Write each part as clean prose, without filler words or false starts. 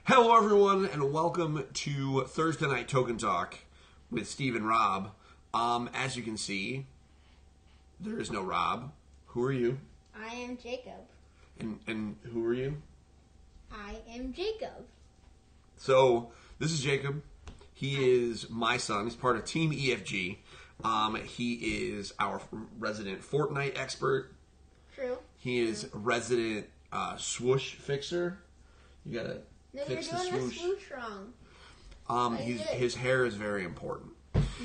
Hello, everyone, and welcome to Thursday Night Token Talk with Steve and Rob. As you can see, there is no Rob. Who are you? I am Jacob. And who are you? I am Jacob. So, this is Jacob. He is my son. He's part of Team EFG. He is our resident Fortnite expert. True. He is resident swoosh fixer. You gotta No, fix you're the doing swoosh. the swoosh wrong. His hair is very important.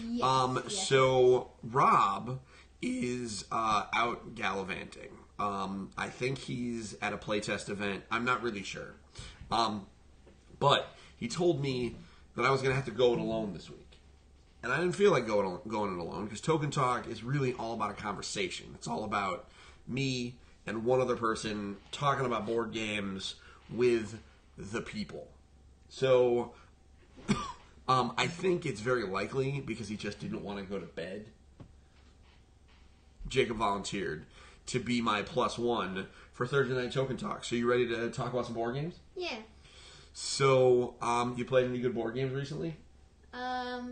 Yes. So Rob is out gallivanting. I think he's at a playtest event. I'm not really sure. But he told me that I was going to have to go it alone this week. And I didn't feel like going it alone because Token Talk is really all about a conversation. It's all about me and one other person talking about board games with the people. So I think it's very likely because he just didn't want to go to bed. Jacob volunteered to be my +1 for Thursday Night Token Talk. So you ready to talk about some board games? Yeah. So you played any good board games recently? I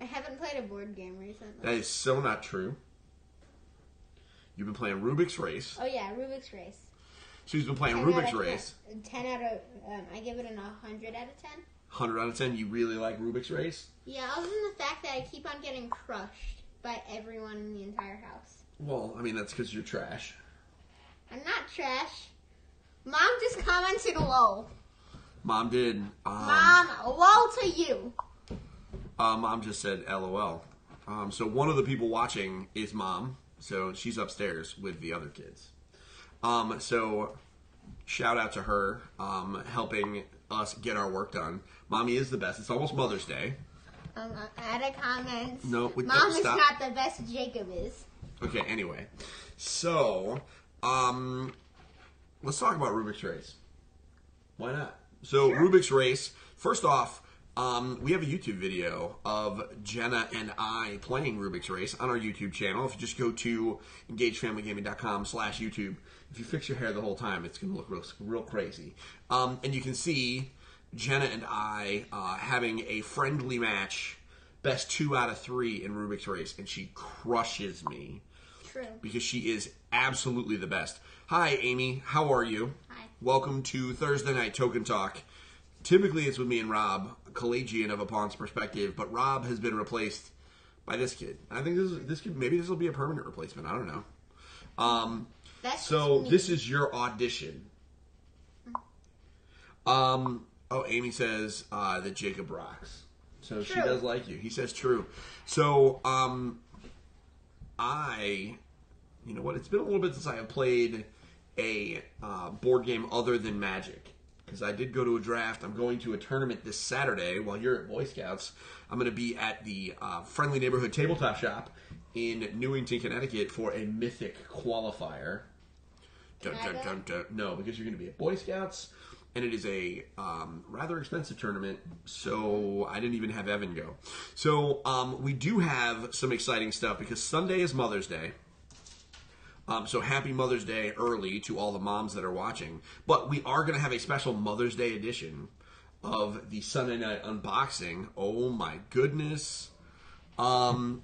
haven't played a board game recently. That is so not true. You've been playing Rubik's Race. Oh yeah, Rubik's Race. So he's been playing 10 Rubik's out of Race. 10 out of, I give it an 100 out of 10. 100 out of 10. You really like Rubik's Race? Yeah, other than the fact that I keep on getting crushed by everyone in the entire house. Well, I mean, that's because you're trash. I'm not trash. Mom just commented low. Mom did. Mom, low to you. Mom just said LOL. So one of the people watching is Mom. So she's upstairs with the other kids. So shout out to her helping us get our work done. Mommy is the best. It's almost Mother's Day. Add a comment. No, Mom is stop. not the best. Jacob is. Okay, anyway. So, let's talk about Rubik's Race. Why not? So, Sure. Rubik's Race, first off, we have a YouTube video of Jenna and I playing Rubik's Race on our YouTube channel. If you just go to engagefamilygaming.com/YouTube, if you fix your hair the whole time, it's going to look real crazy. And you can see Jenna and I having a friendly match, best 2 out of 3 in Rubik's Race, and she crushes me. True. Because she is absolutely the best. Hi, Amy. How are you? Hi. Welcome to Thursday Night Token Talk. Typically, it's with me and Rob, Collegian of A Pawn's Perspective, but Rob has been replaced by this kid. I think maybe this will be a permanent replacement. I don't know. That's So just me. this is your audition. Oh, Amy says that Jacob rocks. So she True. does like you. He says true. So you know what? It's been a little bit since I have played a board game other than Magic. Because I did go to a draft. I'm going to a tournament this Saturday while you're at Boy Scouts. I'm going to be at the Friendly Neighborhood Tabletop Shop in Newington, Connecticut for a Mythic qualifier. Dun, dun, dun, dun. No, because you're going to be at Boy Scouts. And it is a rather expensive tournament, so I didn't even have Evan go. So we do have some exciting stuff because Sunday is Mother's Day. So happy Mother's Day early to all the moms that are watching. But we are going to have a special Mother's Day edition of the Sunday Night Unboxing. Oh my goodness. And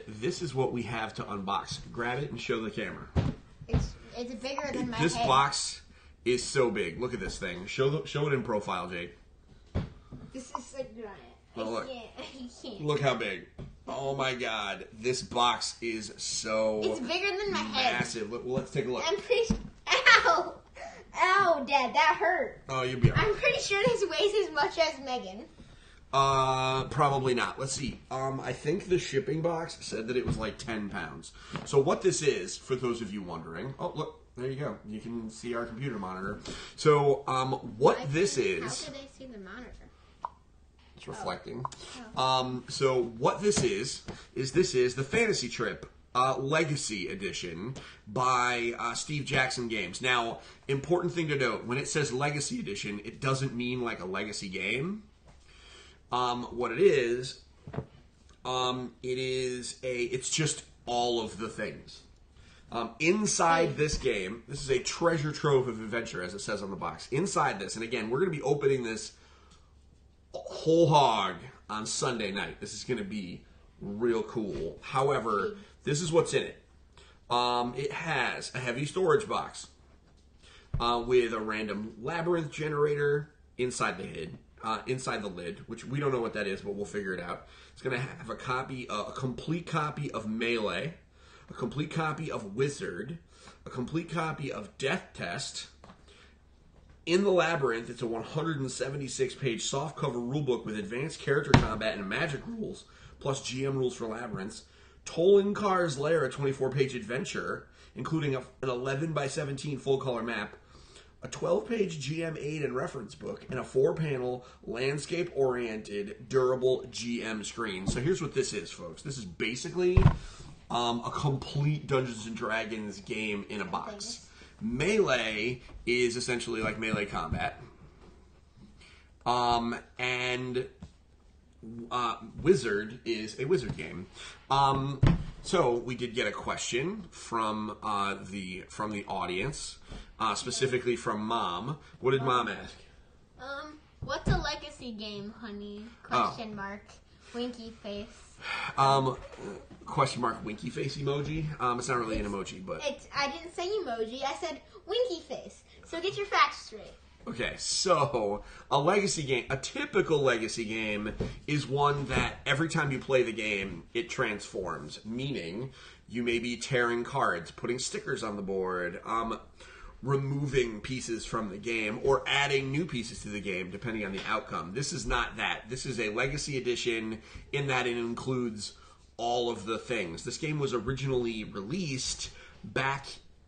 this is what we have to unbox. Grab it and show the camera. It's bigger than my This head. box is so big. Look at this thing. Show it in profile, Jake. This is like giant. Oh, look. I can't. Look how big. Oh my god. This box is so It's bigger than my head. massive. Look, well, let's take a look. I'm pretty. Ow! Ow, Dad, that hurt. Oh, you'll be alright. I'm pretty sure this weighs as much as Megan. Probably not. Let's see. I think the shipping box said that it was like 10 pounds. So what this is, for those of you wondering, oh look, there you go. You can see our computer monitor. So, what this How is, could I see the monitor? it's reflecting. So what this is the Fantasy Trip Legacy Edition by Steve Jackson Games. Now, important thing to note, when it says Legacy Edition, it doesn't mean like a legacy game. What it is, it's just all of the things. Inside this game, this is a treasure trove of adventure, as it says on the box. Inside this, and again, we're going to be opening this whole hog on Sunday night. This is going to be real cool. However, this is what's in it. It has a heavy storage box with a random labyrinth generator inside the lid, which we don't know what that is, but we'll figure it out. It's going to have a complete copy of Melee, a complete copy of Wizard, a complete copy of Death Test. In the Labyrinth, it's a 176-page softcover rulebook with advanced character combat and magic rules, plus GM rules for Labyrinths. Tolankar's Lair, a 24-page adventure, including an 11 by 17 full-color map, a 12-page GM aid and reference book, and a 4-panel, landscape-oriented, durable GM screen. So here's what this is, folks. This is basically a complete Dungeons & Dragons game in a box. Melee is essentially like melee combat. And Wizard is a wizard game. So we did get a question from the audience, specifically from Mom. What did Mom ask? What's a legacy game, honey? Question mark. Winky face. Question mark winky face emoji. It's not really an emoji, but I didn't say emoji. I said winky face. So get your facts straight. Okay, so a legacy game, a typical legacy game, is one that every time you play the game, it transforms. Meaning, you may be tearing cards, putting stickers on the board, removing pieces from the game, or adding new pieces to the game, depending on the outcome. This is not that. This is a legacy edition in that it includes all of the things. This game was originally released back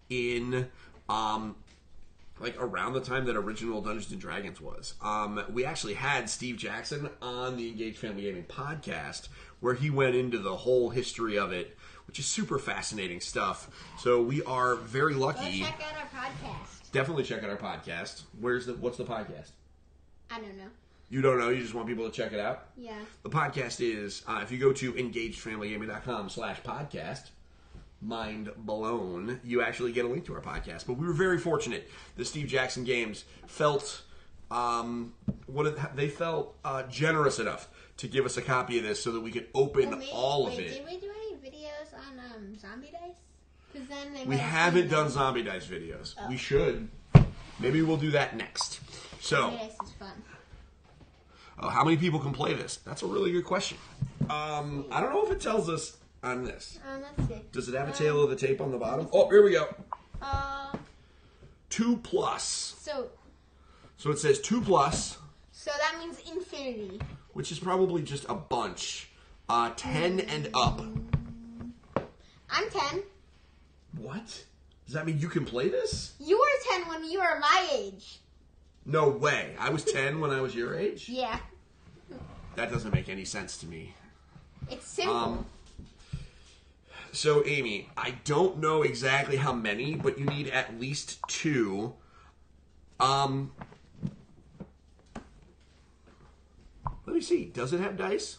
in around the time that original Dungeons & Dragons was. We actually had Steve Jackson on the Engaged Family Gaming podcast where he went into the whole history of it, which is super fascinating stuff. So we are very lucky. Go check out our podcast. Definitely check out our podcast. What's the podcast? I don't know. You don't know? You just want people to check it out? Yeah. The podcast is, if you go to engagedfamilygaming.com/podcast, mind blown, you actually get a link to our podcast. But we were very fortunate that Steve Jackson Games felt generous enough to give us a copy of this so that we could open all of it. Did we do any videos on zombie dice? Because then we haven't done zombie dice videos. Oh. We should. Maybe we'll do that next. So, zombie dice is fun. How many people can play this? That's a really good question. I don't know if it tells us on this. Let's see. Does it have a tail of the tape on the bottom? Oh, here we go. 2+. So it says 2+. So that means infinity. Which is probably just a bunch. 10 and up. I'm 10. What? Does that mean you can play this? You were 10 when you were my age. No way. I was 10 when I was your age? Yeah. That doesn't make any sense to me. It's simple. So, Amy, I don't know exactly how many, but you need at least 2. Let me see. Does it have dice?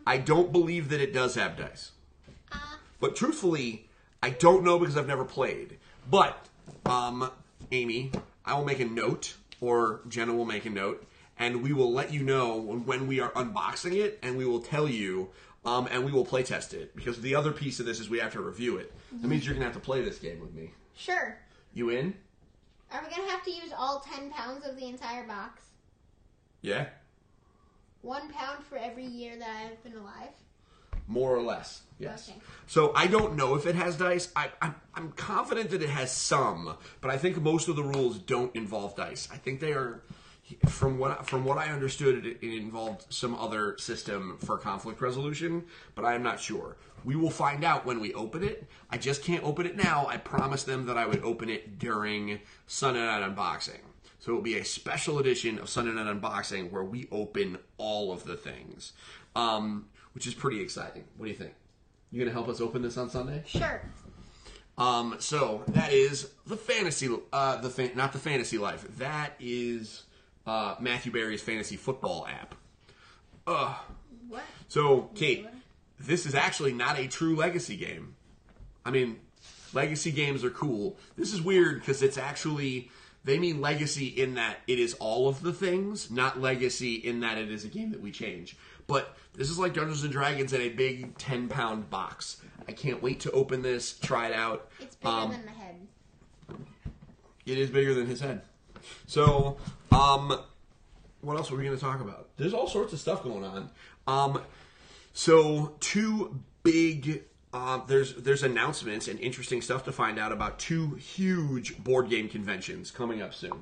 I don't believe that it does have dice. But truthfully, I don't know because I've never played. But, Amy, I will make a note, or Jenna will make a note, and we will let you know when we are unboxing it, and we will tell you, and we will play test it. Because the other piece of this is we have to review it. That means you're going to have to play this game with me. Sure. You in? Are we going to have to use all 10 pounds of the entire box? Yeah. 1 pound for every year that I've been alive? More or less, yes. Okay. So I don't know if it has dice. I'm confident that it has some, but I think most of the rules don't involve dice. I think they are, from what I understood, it involved some other system for conflict resolution, but I am not sure. We will find out when we open it. I just can't open it now. I promised them that I would open it during Sunday Night Unboxing. So it will be a special edition of Sunday Night Unboxing where we open all of the things, which is pretty exciting. What do you think? You going to help us open this on Sunday? Sure. So that is the fantasy, not the Fantasy Life. That is Matthew Berry's fantasy football app. What? So, Kate, this is actually not a true legacy game. I mean, Legacy games are cool. This is weird because it's actually, they mean legacy in that it is all of the things, not legacy in that it is a game that we change. But this is like Dungeons & Dragons in a big 10-pound box. I can't wait to open this, try it out. It's bigger than the head. It is bigger than his head. So, what else are we going to talk about? There's all sorts of stuff going on. So, two big... there's announcements and interesting stuff to find out about two huge board game conventions coming up soon.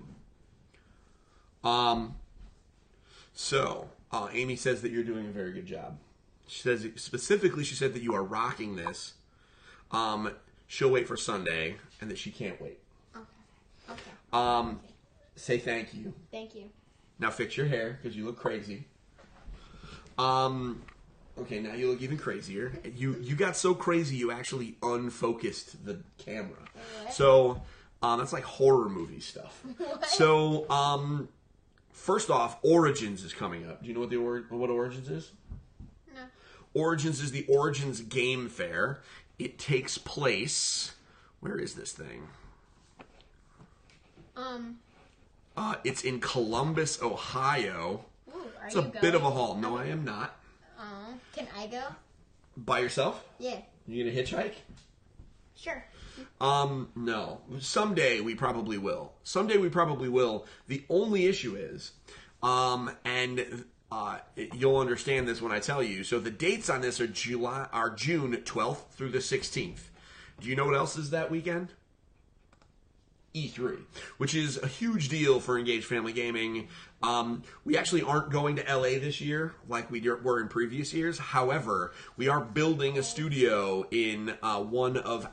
Amy says that you're doing a very good job. She says specifically, she said that you are rocking this. She'll wait for Sunday, and that she can't wait. Okay. Say thank you. Thank you. Now fix your hair because you look crazy. Okay, now you look even crazier. You got so crazy you actually unfocused the camera. What? So that's like horror movie stuff. What? So first off, Origins is coming up. Do you know what Origins is? No. Origins is the Origins Game Fair. It takes place. Where is this thing? It's in Columbus, Ohio. Ooh, It's a bit of a haul. No, I am not. Can I go? By yourself? Yeah. You gonna hitchhike? Sure. No. Someday we probably will. The only issue is, you'll understand this when I tell you. So the dates on this are June 12th through the 16th. Do you know what else is that weekend? E3, which is a huge deal for Engaged Family Gaming. We actually aren't going to LA this year like we were in previous years. However, we are building a studio in one of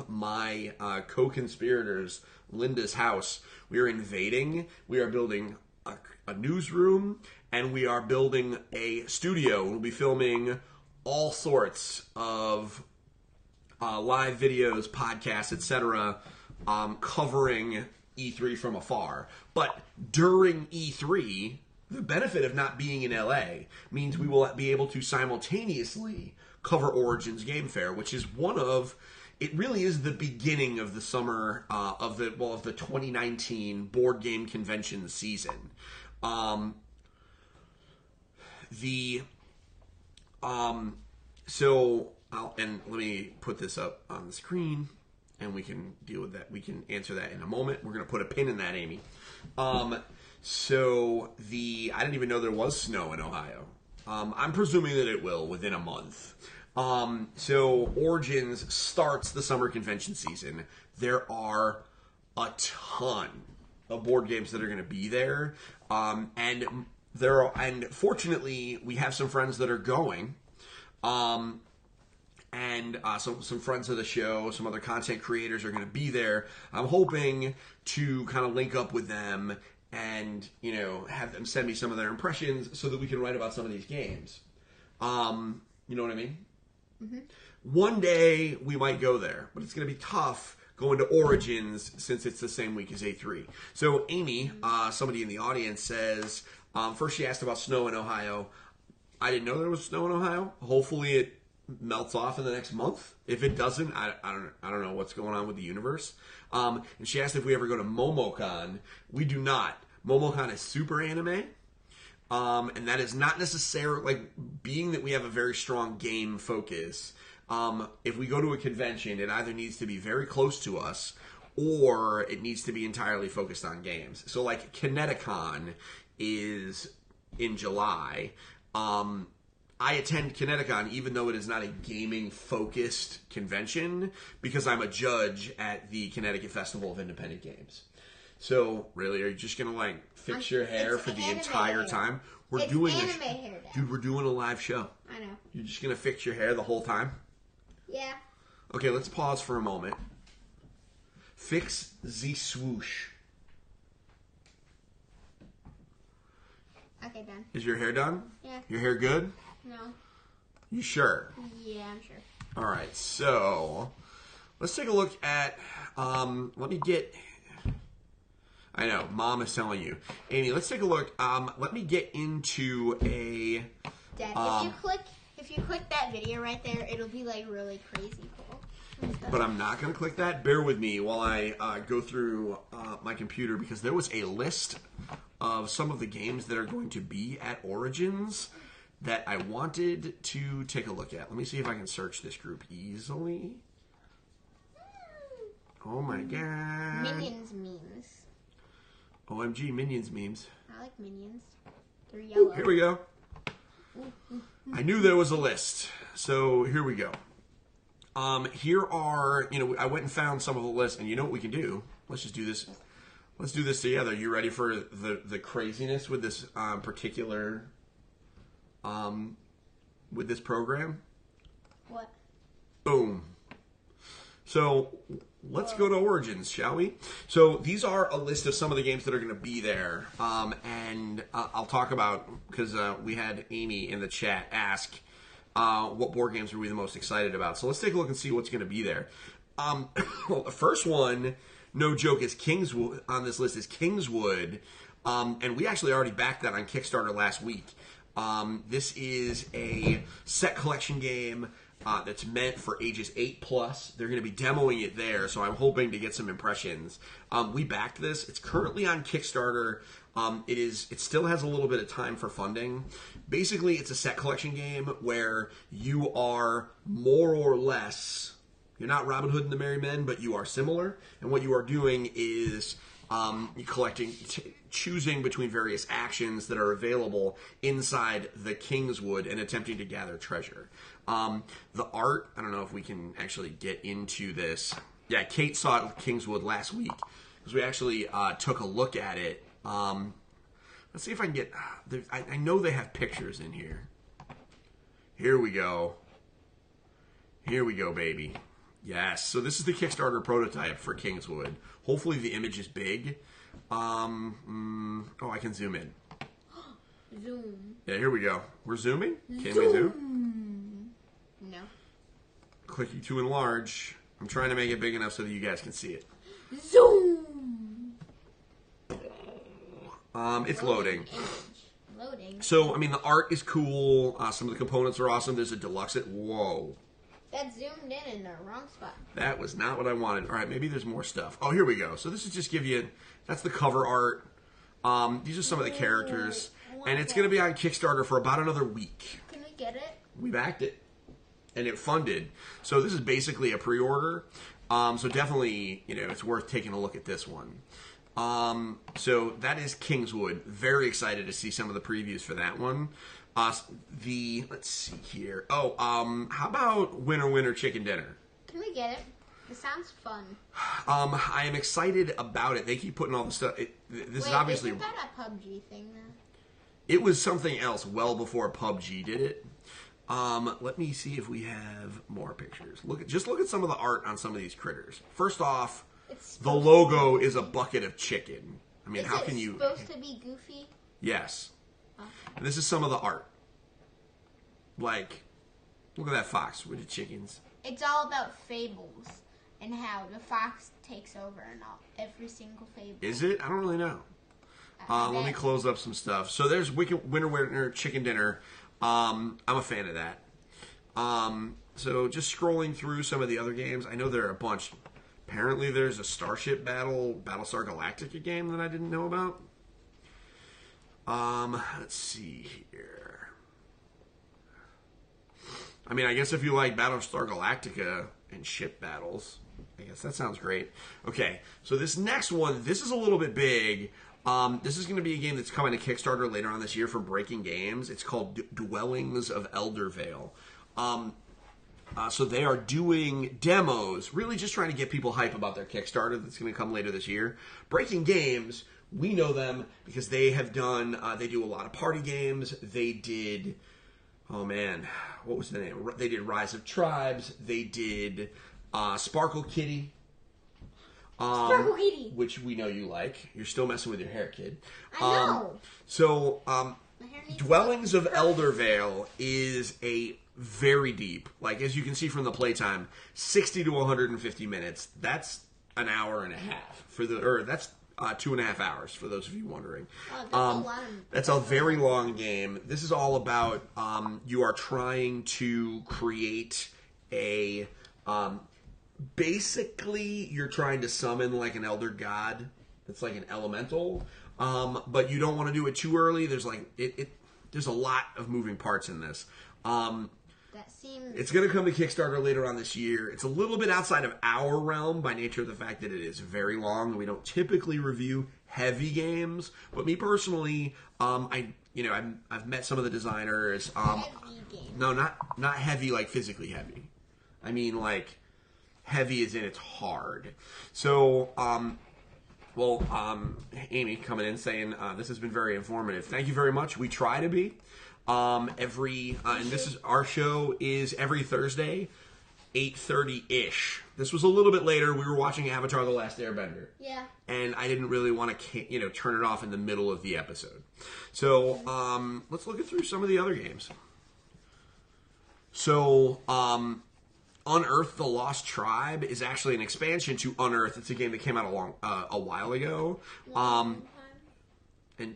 my co-conspirators, Linda's house. We are invading. We are building a newsroom, and we are building a studio. We'll be filming all sorts of live videos, podcasts, etc., covering E3 from afar. But during E3, the benefit of not being in LA means we will be able to simultaneously cover Origins Game Fair, which is it really is the beginning of the summer of the 2019 board game convention season. And let me put this up on the screen, and we can deal with that. We can answer that in a moment. We're going to put a pin in that, Amy. I didn't even know there was snow in Ohio. I'm presuming that it will within a month. So Origins starts the summer convention season. There are a ton of board games that are going to be there. And fortunately, we have some friends that are going. Some friends of the show, some other content creators are going to be there. I'm hoping to kind of link up with them and, have them send me some of their impressions so that we can write about some of these games. You know what I mean? Mm-hmm. One day we might go there, but it's going to be tough going to Origins since it's the same week as A3. So Amy, somebody in the audience says, first she asked about snow in Ohio. I didn't know there was snow in Ohio. Hopefully it melts off in the next month. If it doesn't, I don't know what's going on with the universe. And she asked if we ever go to MomoCon. We do not. MomoCon is super anime. And that is not necessarily, being that we have a very strong game focus, if we go to a convention, it either needs to be very close to us or it needs to be entirely focused on games. So Kineticon is in July. I attend Kineticon even though it is not a gaming-focused convention because I'm a judge at the Connecticut Festival of Independent Games. So, really, are you just going to, fix your hair for the entire time? We're doing anime hair down. Dude, we're doing a live show. I know. You're just going to fix your hair the whole time? Yeah. Okay, let's pause for a moment. Fix the swoosh. Okay, done. Is your hair done? Yeah. Your hair good? No. You sure? Yeah, I'm sure. All right, so let's take a look at. Let me get. I know, Mom is telling you, Amy. Let's take a look. Let me get into a. Dad, if you click that video right there, it'll be really crazy cool. but I'm not going to click that. Bear with me while I go through my computer, because there was a list of some of the games that are going to be at Origins that I wanted to take a look at. Let me see if I can search this group easily. Oh my god. Minions memes. OMG, Minions memes. I like Minions. They're yellow. Here we go. I knew there was a list. So here we go. Here are, I went and found some of the list, and you know what we can do? Let's just do this. Let's do this together. You ready for the craziness with this particular, with this program? What? Boom. So let's go to Origins, shall we? So these are a list of some of the games that are going to be there. And I'll talk about, because we had Amy in the chat ask what board games are we the most excited about. So let's take a look and see what's going to be there. Well, the first one, no joke, is Kingswood. On this list is Kingswood. And we actually already backed that on Kickstarter last week. This is a set collection game that's meant for ages 8+. They're going to be demoing it there, so I'm hoping to get some impressions. We backed this. It's currently on Kickstarter. It still has a little bit of time for funding. Basically, it's a set collection game where you are more or less, you're not Robin Hood and the Merry Men, but you are similar. And what you are doing is you're collecting, choosing between various actions that are available inside the Kingswood and attempting to gather treasure. The art, I don't know if we can actually get into this. Yeah, Kate saw Kingswood last week because we actually took a look at it. Let's see if I can get... I know they have pictures in here. Here we go. Here we go, baby. Yes, so this is the Kickstarter prototype for Kingswood. Hopefully the image is big. Oh, I can zoom in. Zoom. Yeah, here we go. We're zooming? Can Zoom. we zoom? No. Clicking to enlarge. I'm trying to make it big enough so that you guys can see it. Zoom. It's loading. Loading. So, I mean, the art is cool. Some of the components are awesome. There's a deluxe. Whoa. That zoomed in the wrong spot. That was not what I wanted. All right, maybe there's more stuff. Oh, here we go. So this is just give you, that's the cover art. These are some of the characters. And it's going to be on Kickstarter for about another week. Can we get it? We backed it. And it funded. So this is basically a pre-order. So definitely, it's worth taking a look at this one. So that is Kingswood. Very excited to see some of the previews for that one. Let's see here. Oh, how about Winner Winner Chicken Dinner? Can we get it? It sounds fun. I am excited about it. They keep putting all the stuff. This is obviously. Isn't that a PUBG thing though? It was something else well before PUBG did it. Let me see if we have more pictures. Just look at some of the art on some of these critters. First off, the logo is a bucket of chicken. I mean, how can you? Is it supposed to be goofy? Yes. And this is some of the art. Like, look at that fox with the chickens. It's all about fables and how the fox takes over and every single fable. Is it? I don't really know. Let me close up some stuff. So there's Winner Winner Chicken Dinner. I'm a fan of that. So just scrolling through some of the other games. I know there are a bunch. Apparently there's a Starship Battlestar Galactica game that I didn't know about. Let's see here. I mean, I guess if you like Battlestar Galactica and ship battles, I guess that sounds great. Okay, so this next one, this is a little bit big. This is going to be a game that's coming to Kickstarter later on this year for Breaking Games. It's called Dwellings of Eldervale. So they are doing demos, really just trying to get people hype about their Kickstarter that's going to come later this year. Breaking Games, we know them because they have done, they do a lot of party games. They did, oh man, what was the name? They did Rise of Tribes. They did Sparkle Kitty. Sparkle Kitty. Which we know you like. You're still messing with your hair, kid. I know. So, Dwellings of Eldervale is a very deep, like as you can see from the playtime, 60 to 150 minutes. That's an hour and a half that's 2.5 hours for those of you wondering. That's a very long game. This is all about you are trying to create a basically you're trying to summon like an elder god. It's like an elemental, but you don't want to do it too early. There's like there's a lot of moving parts in this. That seems. It's going to come to Kickstarter later on this year. It's a little bit outside of our realm by nature of the fact that it is very long, and we don't typically review heavy games. But me personally, I've met some of the designers. Heavy game. No, not heavy like physically heavy. I mean like heavy as in it's hard. So, Amy coming in saying this has been very informative. Thank you very much. We try to be. And this is our show is every Thursday, 8:30-ish. This was a little bit later. We were watching Avatar: The Last Airbender. Yeah. And I didn't really want to, turn it off in the middle of the episode. So, let's look through some of the other games. So, Unearth: The Lost Tribe is actually an expansion to Unearth. It's a game that came out a while ago. And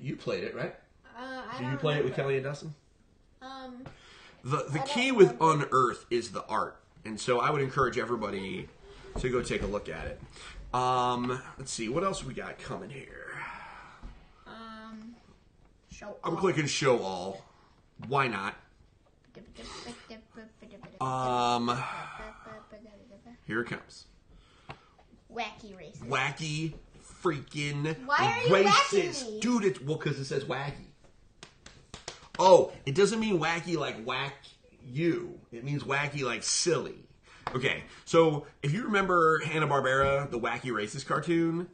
you played it, right? Did you play it with Kelly and Dustin? The key with Unearth is the art, and so I would encourage everybody to go take a look at it. Let's see, what else we got coming here? Show all. I'm clicking show all. Why not? Here it comes. Wacky races. Wacky freaking Why are you races. whacking me? Dude, because it says wacky. Oh, it doesn't mean wacky like whack you. It means wacky like silly. Okay, so if you remember Hanna-Barbera, the Wacky Races cartoon.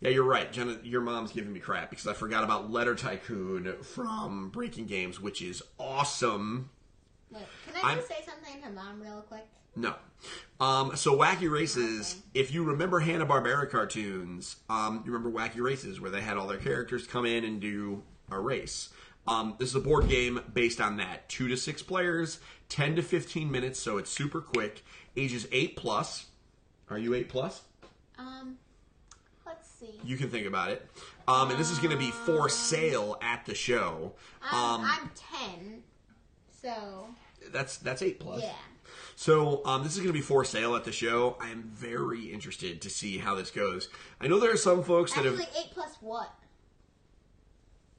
Yeah, you're right. Jenna, your mom's giving me crap because I forgot about Letter Tycoon from Breaking Games, which is awesome. Wait, can I just say something to Mom real quick? No. So Wacky Races, if you remember Hanna-Barbera cartoons, you remember Wacky Races where they had all their characters come in and do a race. This is a board game based on that. 2 to 6 players, 10 to 15 minutes, so it's super quick. Ages 8+. Are you 8+? Let's see. You can think about it. And this is going to be for sale at the show. I'm 10, so... That's 8+. Yeah. So this is going to be for sale at the show. I am very interested to see how this goes. I know there are some folks that Actually, have... 8 plus what?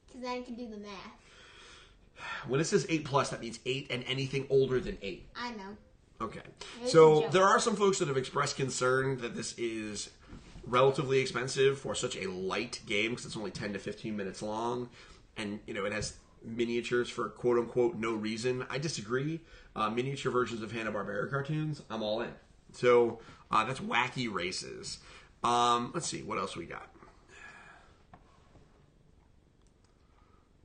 Because then I can do the math. When it says 8+, that means 8 and anything older than 8. I know. Okay. It's a So joke. there are some folks that have expressed concern that this is relatively expensive for such a light game because it's only 10 to 15 minutes long. And, it has miniatures for quote-unquote no reason. I disagree. Miniature versions of Hanna-Barbera cartoons, I'm all in. So that's Wacky Races. Let's see, what else we got?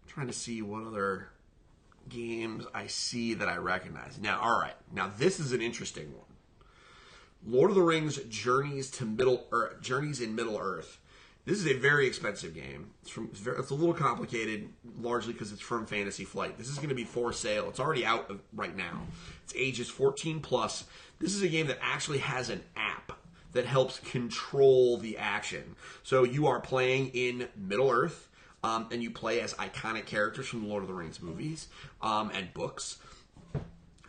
Trying to see what other games I see that I recognize. Now, all right. Now, this is an interesting one. Lord of the Rings: Journeys in Middle-earth. This is a very expensive game. It's a little complicated, largely because it's from Fantasy Flight. This is going to be for sale. It's already out right now. It's ages 14+. This is a game that actually has an app that helps control the action. So you are playing in Middle-earth, and you play as iconic characters from the Lord of the Rings movies and books.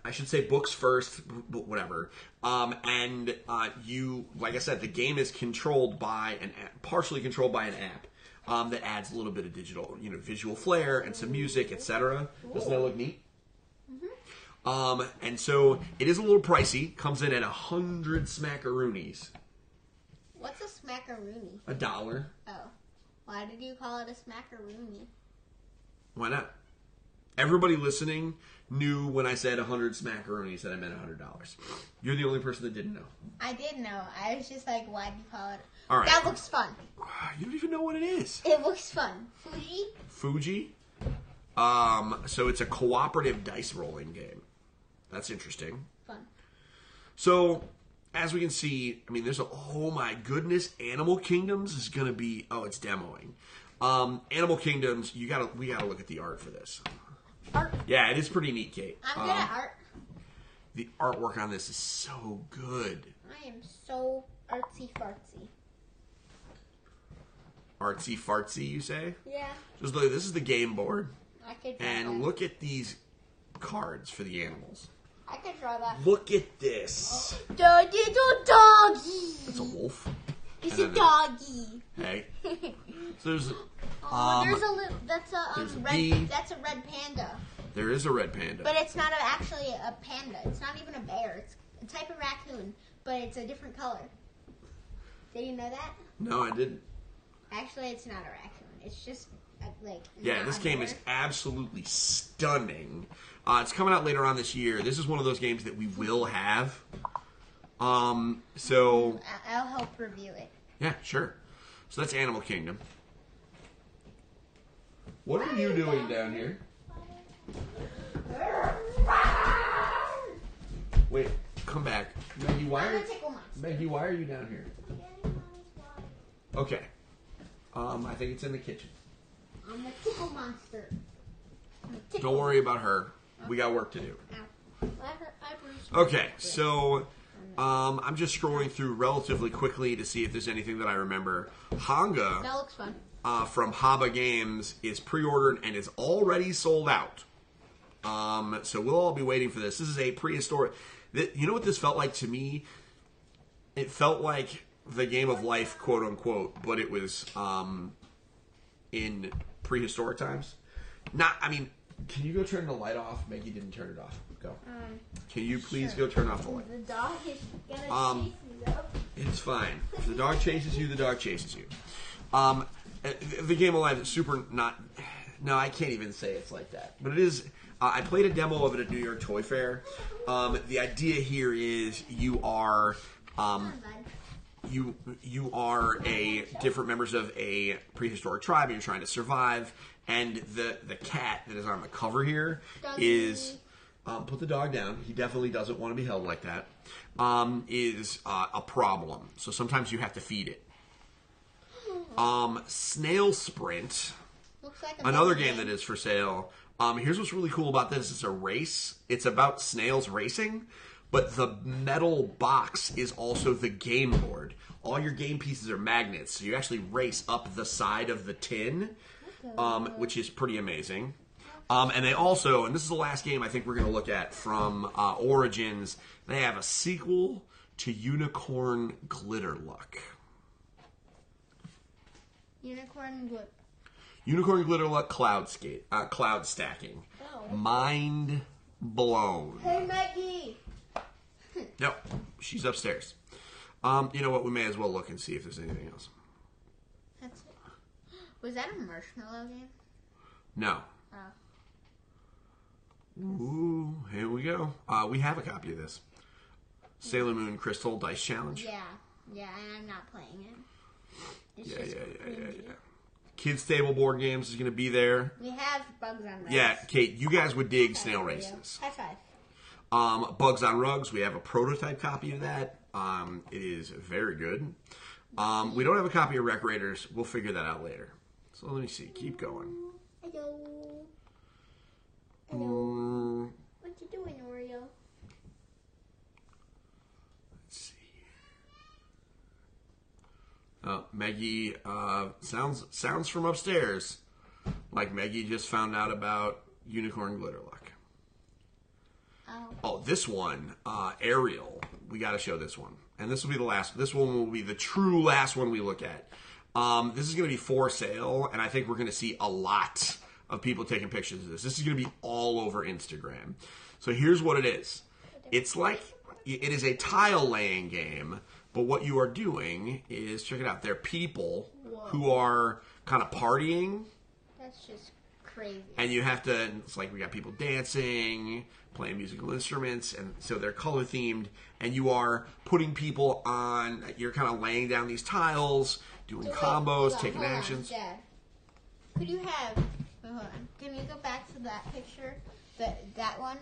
I should say books first, but whatever. And you, like I said, the game is controlled by partially controlled by an app that adds a little bit of digital, visual flair and some music, etc. Doesn't that look neat? Mm-hmm. And so it is a little pricey. Comes in at 100 smackaroonies. What's a smackaroony? $1. Oh. Why did you call it a smackaroony? Why not? Everybody listening knew when I said 100 smackaroonies that I meant $100. You're the only person that didn't know. I did know. I was just like, why do you call it? All right. That looks fun. You don't even know what it is. It looks fun. Fuji? So it's a cooperative dice rolling game. That's interesting. Fun. So, as we can see, there's oh my goodness, Animal Kingdoms is going to be, it's demoing. Animal Kingdoms, we gotta look at the art for this. Art. Yeah, it is pretty neat, Kate. I'm good at art. The artwork on this is so good. I am so artsy-fartsy. Artsy-fartsy, you say? Yeah. Just look, this is the game board. I could And look at these cards for the animals. I could draw that. Look at this. The little doggy. It's a wolf. It's And a then doggy. Hey. So there's There's a little. That's a there's a red. bee. That's a red panda. there is a red panda. But it's not actually a panda. It's not even a bear. It's a type of raccoon, but it's a different color. Did you know that? No, I didn't. Actually, it's not a raccoon. It's just like. Yeah, not this a game bear. is absolutely stunning. It's coming out later on this year. This is one of those games that we will have. So I'll help review it. yeah, sure. So that's Animal Kingdom. What are you doing down here? Wait, come back, Maggie. I'm a tickle monster. Maggie? Why are you down here? Okay. I think it's in the kitchen. I'm a tickle monster. I'm a tickle Don't worry about her. We got work to do. Ow. I bruised. Okay, so I'm just scrolling through relatively quickly to see if there's anything that I remember. Hanga That looks fun. from Haba Games is pre-ordered and is already sold out. So we'll all be waiting for this. This is a prehistoric. You know what this felt like to me? It felt like the Game of Life, quote unquote, but it was in prehistoric times. I mean, can you go turn the light off? Maggie didn't turn it off. Go. Can you please sure. go turn off the light? The dog is gonna chase me though. It's fine. If the dog chases you, the dog chases you. The Game of Life is super not. No, I can't even say it's like that. But it is. I played a demo of it at New York Toy Fair. The idea here is you are. You are a different members of a prehistoric tribe, and you're trying to survive. And the cat that is on the cover here is put the dog down. He definitely doesn't want to be held like that. Is a problem. So sometimes you have to feed it. Snail Sprint, Looks like another game that is for sale. Here's what's really cool about this: it's a race. It's about snails racing. But the metal box is also the game board. All your game pieces are magnets, so you actually race up the side of the tin, which is pretty amazing. And they also, and this is the last game I think we're going to look at from Origins, they have a sequel to Unicorn Glitter Luck. Unicorn Glitter Luck Cloud Stacking. Oh. Mind blown. Hey Maggie! No, she's upstairs. You know what? We may as well look and see if there's anything else. That's it. Was that a marshmallow game? No. Oh. Ooh, here we go. We have a copy of this. Sailor Moon Crystal Dice Challenge. Yeah, and I'm not playing it. It's Yeah. just cringy. Kids Table Board Games is going to be there. We have Bugs on Rugs. Yeah, Kate, you guys would dig High snail five, races. High five. Bugs on Rugs, we have a prototype copy of that. It is very good. We don't have a copy of Wreck Raiders. We'll figure that out later. So let me see. Keep going. Hello. Hello. What you doing, Oreo? Let's see. Maggie sounds from upstairs. Like Maggie just found out about Unicorn Glitter Luck. Oh, this one, Ariel. We got to show this one, and this will be the last. This one will be the true last one we look at. This is going to be for sale, and I think we're going to see a lot of people taking pictures of this. This is going to be all over Instagram. So here's what it is. It's like it is a tile laying game, but what you are doing is, check it out. There are people who are kind of partying. That's just crazy. And you have to, it's like we got people dancing, playing musical instruments, and so they're color themed, and you are putting people on, you're kind of laying down these tiles, doing combos, taking actions. Dad. Could you have, hold on, can you go back to that picture? That one?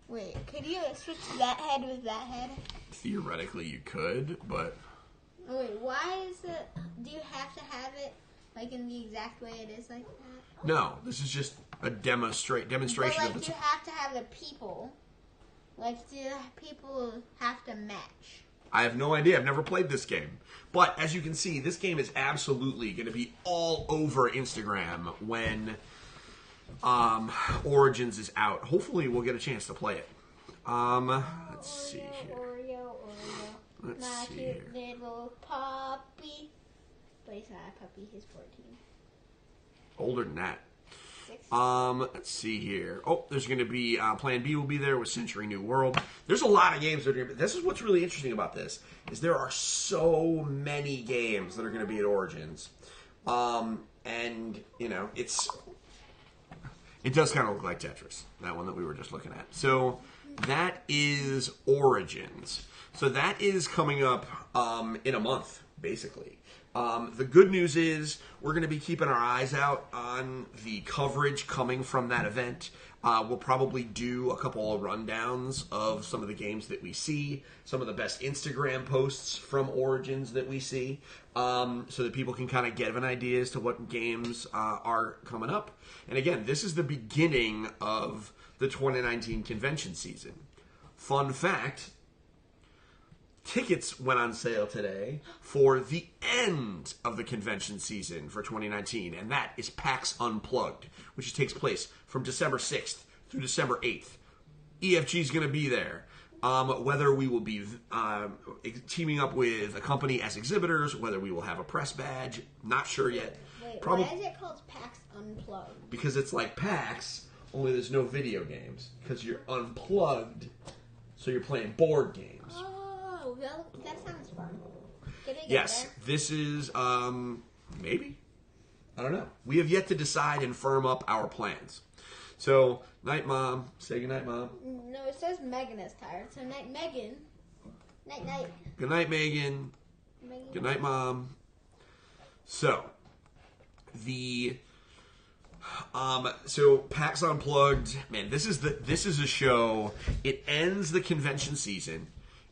Wait, could you switch that head with that head? Theoretically you could, but... Wait, why is it, do you have to have it like in the exact way it is like that? No, this is just a demonstration But of like, the... you have to have the people. Like, do the people have to match? I have no idea. I've never played this game. But as you can see, this game is absolutely going to be all over Instagram when Origins is out. Hopefully, we'll get a chance to play it. Let's see here. Oreo. Let's My see cute here. little puppy. But he's not a puppy, he's 14. Older than that. 6. Let's see here. Oh, there's going to be Plan B will be there with Century New World. There's a lot of games that are. This is what's really interesting about this is there are so many games that are going to be at Origins, and it does kind of look like Tetris, that one that we were just looking at. So that is Origins. So that is coming up in a month, basically. The good news is we're going to be keeping our eyes out on the coverage coming from that event. We'll probably do a couple of rundowns of some of the games that we see, some of the best Instagram posts from Origins that we see, so that people can kind of get an idea as to what games are coming up. And again, this is the beginning of the 2019 convention season. Fun fact, tickets went on sale today for the end of the convention season for 2019, and that is PAX Unplugged, which takes place from December 6th through December 8th. EFG is going to be there. Whether we will be teaming up with a company as exhibitors, whether we will have a press badge, not sure yet. Wait, why is it called PAX Unplugged? Because it's like PAX, only there's no video games. Because you're unplugged, so you're playing board games. Oh, well, that sounds fun. Did it get Yes, there? this is, maybe. I don't know. We have yet to decide and firm up our plans. So, night, Mom. Say goodnight, Mom. No, it says Megan is tired. So, night, Megan. Night. Good night, Megan. Megan. Good night, Mom. So, so PAX Unplugged, man, this is a show. It ends the convention season,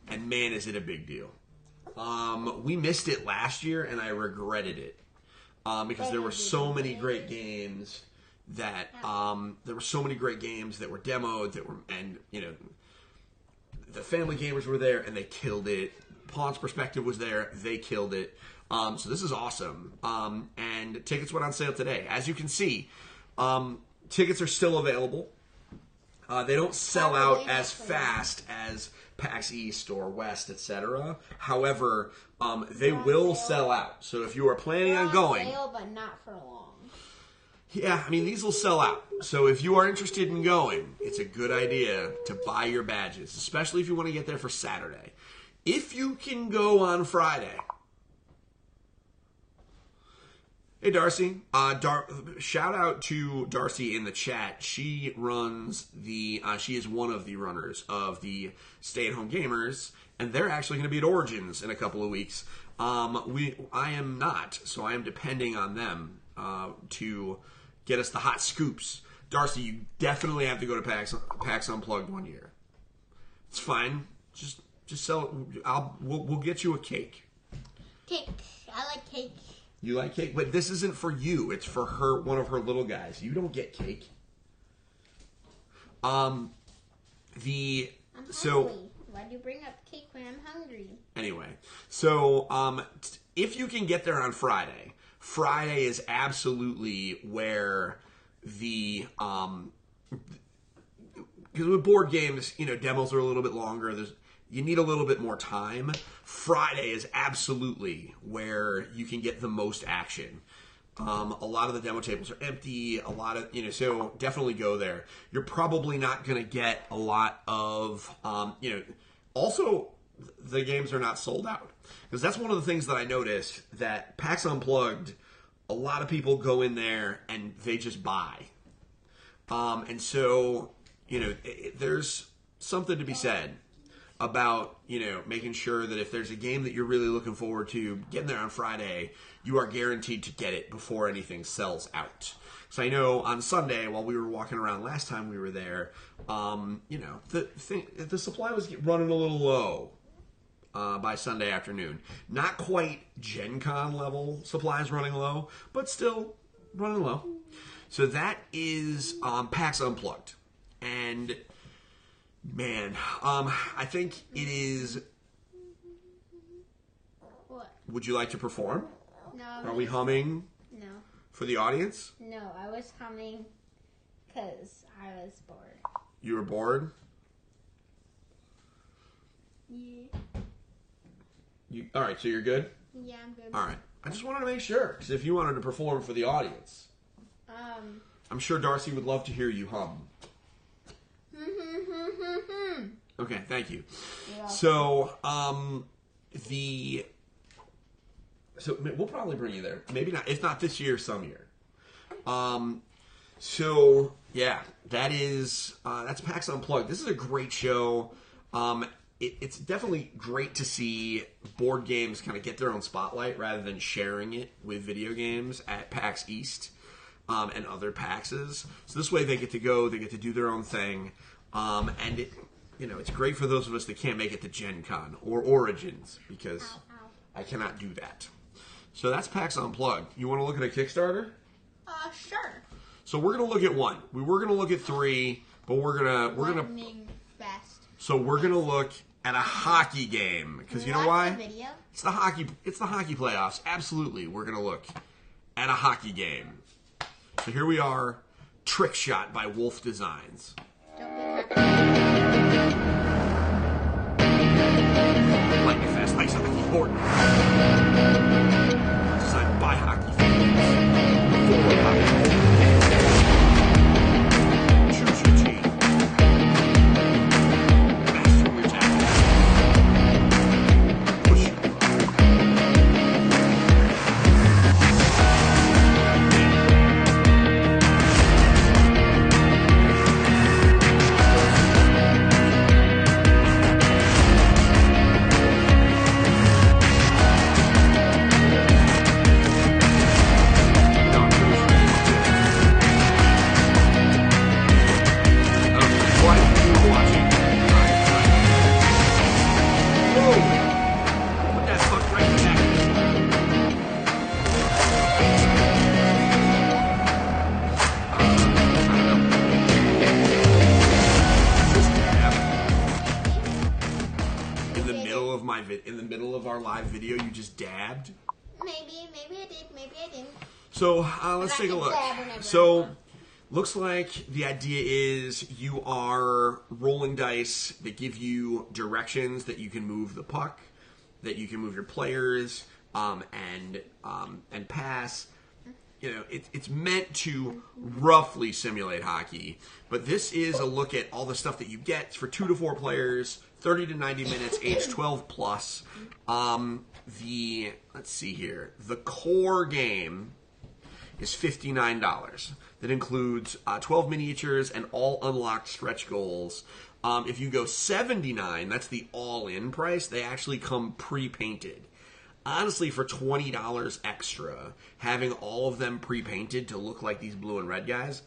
and man, is it a big deal. We missed it last year, and I regretted it because there were so many great games that were demoed the Family Gamers were there and they killed it. Pawn's Perspective was there, they killed it. So this is awesome. And tickets went on sale today. As you can see, tickets are still available. They don't sell out as fast as PAX East or West, etc. However, they will sell out. So if you are planning on going, sale, but not for long. yeah, I mean, these will sell out. So if you are interested in going, it's a good idea to buy your badges, especially if you want to get there for Saturday. If you can go on Friday. Hey, Darcy. Shout out to Darcy in the chat. She runs she is one of the runners of the Stay at Home Gamers, and they're actually going to be at Origins in a couple of weeks. I am not, so I am depending on them to get us the hot scoops. Darcy, you definitely have to go to PAX Unplugged one year. It's fine. Just sell it. We'll get you a cake. Cake. I like cake. You like cake? But this isn't for you. It's for her, one of her little guys. You don't get cake. I'm hungry. Why do you bring up cake when I'm hungry? Anyway, so if you can get there on Friday is absolutely where because with board games, demos are a little bit longer. You need a little bit more time. Friday is absolutely where you can get the most action. A lot of the demo tables are empty. So definitely go there. You're probably not going to get a lot of, also the games are not sold out. Because that's one of the things that I noticed, that PAX Unplugged, a lot of people go in there and they just buy. And so, there's something to be said about, making sure that if there's a game that you're really looking forward to, getting there on Friday, you are guaranteed to get it before anything sells out. So I know on Sunday, while we were walking around last time we were there, the supply was running a little low by Sunday afternoon. Not quite Gen Con level supplies running low, but still running low. So that is PAX Unplugged. And man, I think it is. What? Would you like to perform? No. Are we humming No. for the audience? No, I was humming Because I was bored. You were bored? Yeah. All right, so you're good? Yeah, I'm good. All right. I just wanted to make sure, because if you wanted to perform for the audience, I'm sure Darcy would love to hear you hum. Okay, thank you. Yeah. So, so we'll probably bring you there. Maybe not. If not this year, some year. So yeah, that's PAX Unplugged. This is a great show. It's definitely great to see board games kind of get their own spotlight rather than sharing it with video games at PAX East and other PAXs. So this way they get to go, they get to do their own thing, and it's great for those of us that can't make it to Gen Con or Origins because I cannot do that. So that's PAX Unplugged. You want to look at a Kickstarter? Sure. So we're gonna look at one. We were gonna look at three, but we're gonna Fast. So we're gonna look at a hockey game because you know why? Video? It's the hockey playoffs. Absolutely, we're gonna look at a hockey game. So here we are, Trick Shot by Wolf Designs. Don't get happy. Lightning fast ice hockey board. Designed by hockey fans. For hockey. Choose your team. Master your tactics. Push your luck. Why are you watching? Whoa! Put that fuck right back. In the middle of our live video, you just dabbed. Maybe I did. Maybe I didn't. So let's I take a can look. dab whenever I So want. looks like the idea is you are rolling dice that give you directions that you can move the puck, that you can move your players, and pass. It's meant to roughly simulate hockey, but this is a look at all the stuff that you get. It's for 2 to 4 players, 30 to 90 minutes, age 12 plus. Let's see here. The core game is $59. That includes 12 miniatures and all unlocked stretch goals. If you go $79, that's the all-in price. They actually come pre-painted. Honestly, for $20 extra, having all of them pre-painted to look like these blue and red guys,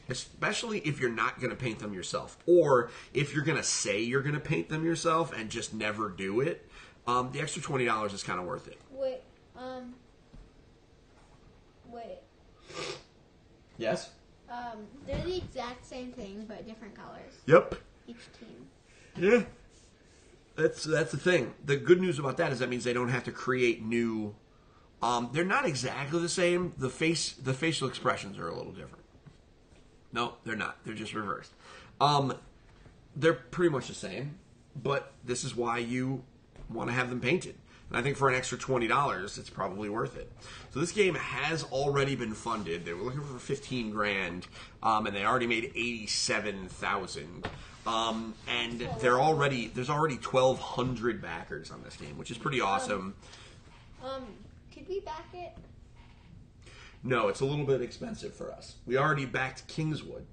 especially if you're not going to paint them yourself, or if you're going to say you're going to paint them yourself and just never do it, the extra $20 is kind of worth it. Wait. Yes? They're the exact same thing, but different colors. Yep. Each team. Yeah. That's the thing. The good news about that is that means they don't have to create new. They're not exactly the same. The facial expressions are a little different. No, they're not. They're just reversed. They're pretty much the same, but this is why you want to have them painted. And I think for an extra $20, it's probably worth it. So this game has already been funded. They were looking for $15,000, and they already made $87,000. And there's already 1,200 backers on this game, which is pretty awesome. Could we back it? No, it's a little bit expensive for us. We already backed Kingswood.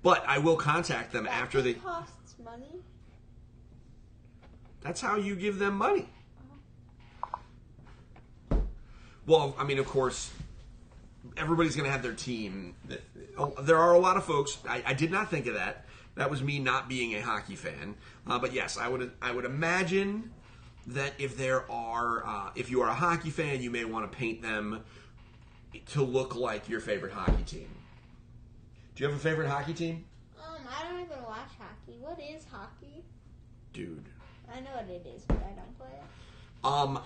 But I will contact them after they... costs money. That's how you give them money. Well, I mean, of course, everybody's going to have their team. There are a lot of folks. I did not think of that. That was me not being a hockey fan. But yes, I would imagine that if you are a hockey fan, you may want to paint them to look like your favorite hockey team. Do you have a favorite hockey team? I don't even watch hockey. What is hockey? Dude. I know what it is, but I don't play it.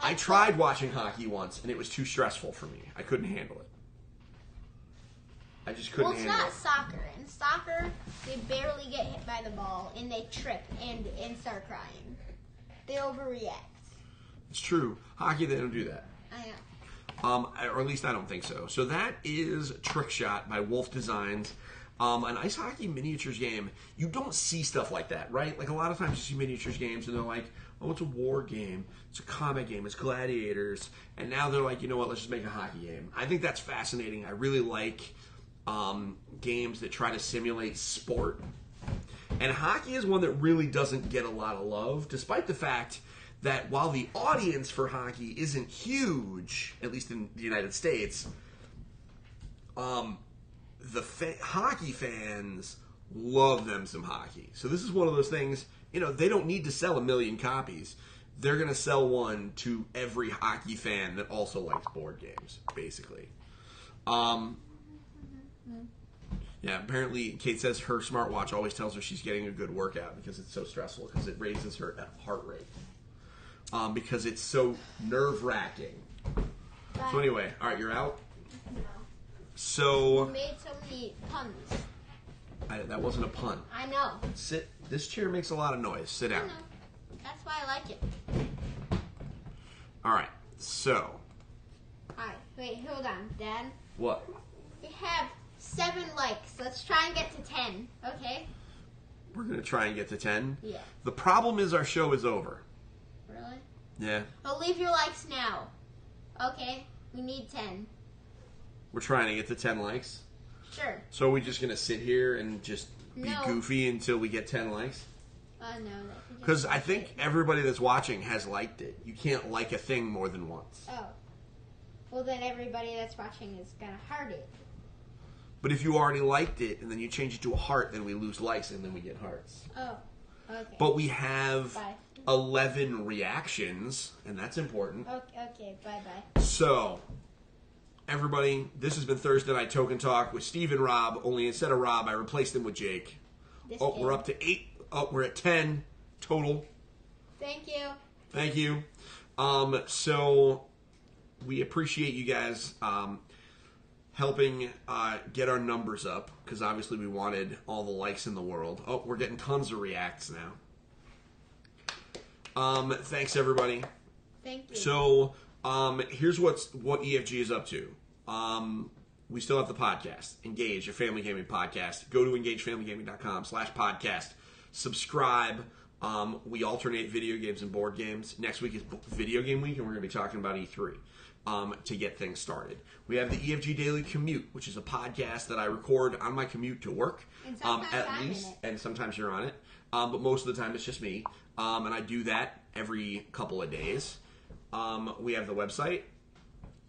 I tried watching hockey once, and it was too stressful for me. I couldn't handle it. I just couldn't Well, it's handle not it. soccer. In soccer, they barely get hit by the ball, and they trip and start crying. They overreact. It's true. Hockey, they don't do that. I know. Or at least I don't think so. So that is Trick Shot by Wolf Designs. An ice hockey miniatures game. You don't see stuff like that, right? Like a lot of times you see miniatures games and they're like, oh, it's a war game. It's a combat game. It's gladiators. And now they're like, you know what? Let's just make a hockey game. I think that's fascinating. I really like games that try to simulate sport. And hockey is one that really doesn't get a lot of love, despite the fact that while the audience for hockey isn't huge, at least in the United States, the hockey fans love them some hockey. So this is one of those things, you know, they don't need to sell 1 million copies. They're going to sell one to every hockey fan that also likes board games, basically. Yeah, apparently Kate says her smartwatch always tells her she's getting a good workout because it's so stressful, because it raises her heart rate. Because it's so nerve-wracking. So anyway, all right, you're out? No. So... You made so many puns. that wasn't a pun. I know. Sit. This chair makes a lot of noise. Sit I down. know. That's why I like it. All right, so... Alright, wait, hold on, Dad. What? We have 7 likes. Let's try and get to 10, okay? We're going to try and get to 10? Yeah. The problem is our show is over. Really? Yeah. Well, leave your likes now. Okay? We need 10. We're trying to get to 10 likes. Sure. So are we just going to sit here and just be No. goofy until we get 10 likes? No. Because I think everybody that's watching has liked it. You can't like a thing more than once. Oh. Well, then everybody that's watching is gonna heart it. But if you already liked it and then you change it to a heart, then we lose likes and then we get hearts. Oh. Okay. But we have Bye. 11 reactions, and that's important. Okay. Bye. So, everybody, this has been Thursday Night Token Talk with Steve and Rob, only instead of Rob, I replaced him with Jake. We're up to 8. Oh, we're at 10 total. Thank you. Thank you. So, we appreciate you guys helping get our numbers up, because obviously we wanted all the likes in the world. Oh, we're getting tons of reacts now. Thanks, everybody. Thank you. So, here's what EFG is up to. We still have the podcast, Engage, a family gaming podcast. Go to engagefamilygaming.com/podcast. Subscribe. We alternate video games and board games. Next week is video game week, and we're going to be talking about E3 to get things started. We have the EFG Daily Commute, which is a podcast that I record on my commute to work. And sometimes at I'm least, in it. and sometimes you're on it. But most of the time it's just me. And I do that every couple of days. We have the website,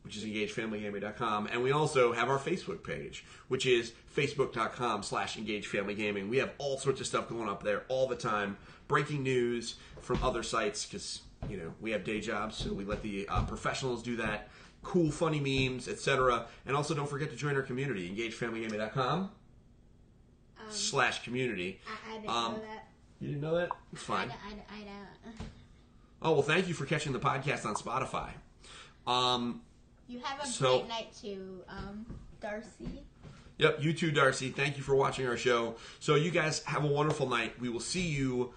which is engagefamilygaming.com. And we also have our Facebook page, which is facebook.com/engagefamilygaming. We have all sorts of stuff going up there all the time. Breaking news from other sites, because, you know, we have day jobs, so we let the professionals do that. Cool, funny memes, etc. And also don't forget to join our community, engagefamilygaming.com/community. I didn't know that. You didn't know that? It's fine. I don't. Oh, well, thank you for catching the podcast on Spotify. You have a So- great night too, Darcy. Yep, you too, Darcy. Thank you for watching our show. So you guys have a wonderful night. We will see you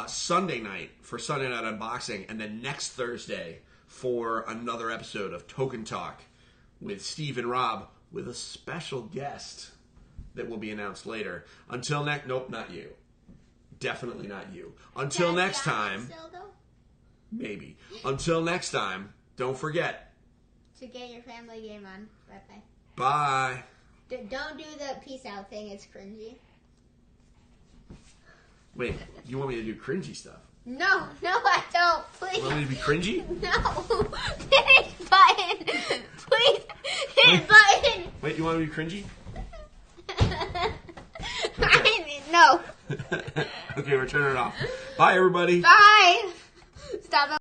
Sunday night for Sunday Night Unboxing, and then next Thursday for another episode of Token Talk with Steve and Rob, with a special guest that will be announced later. Until next... Nope, not you. Definitely not you. Until next time... Still, though? Maybe. Until next time, don't forget... To get your family game on. Bye-bye. Bye. Don't do the peace out thing. It's cringy. Wait, you want me to do cringy stuff? No, I don't. Please. You want me to be cringy? No. Hit button. Please. Hit button. Wait, you want me to be cringy? No. Okay, we're turning it off. Bye, everybody. Bye. Stop.